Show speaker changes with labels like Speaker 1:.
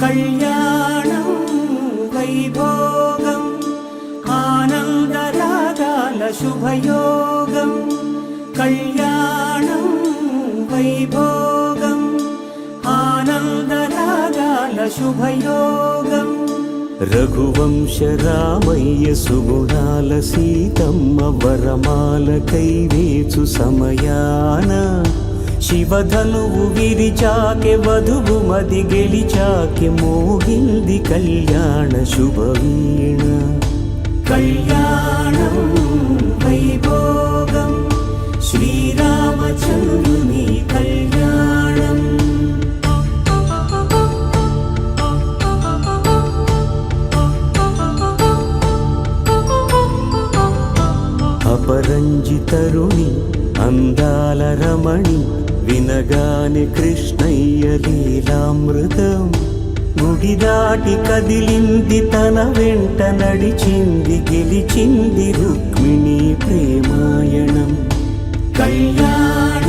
Speaker 1: కళ్యాణం వైభోగం ఆనందరాగాల శుభయోగం కళ్యాణం వైభోగం ఆనందరాగాల శుభయోగం రఘువంశ రామయ్య సుగుణాల సీతమ్మ వరమాల కైవేచు సమయాన శివధనువు విరిచాకె వధువు మది గెలిచాకె మోగింది కళ్యాణ శుభవీణ కళ్యాణం వైభోగం శ్రీరామచంద్రుని కళ్యాణం అపరంజి తరుణి అందాల రమణి వినగానే కృష్ణయ్య లీలామృతం గుడి దాటి కదిలింది తన వెంట నడిచింది గెలిచింది రుక్మిణి ప్రేమాయణం కళ్యాణ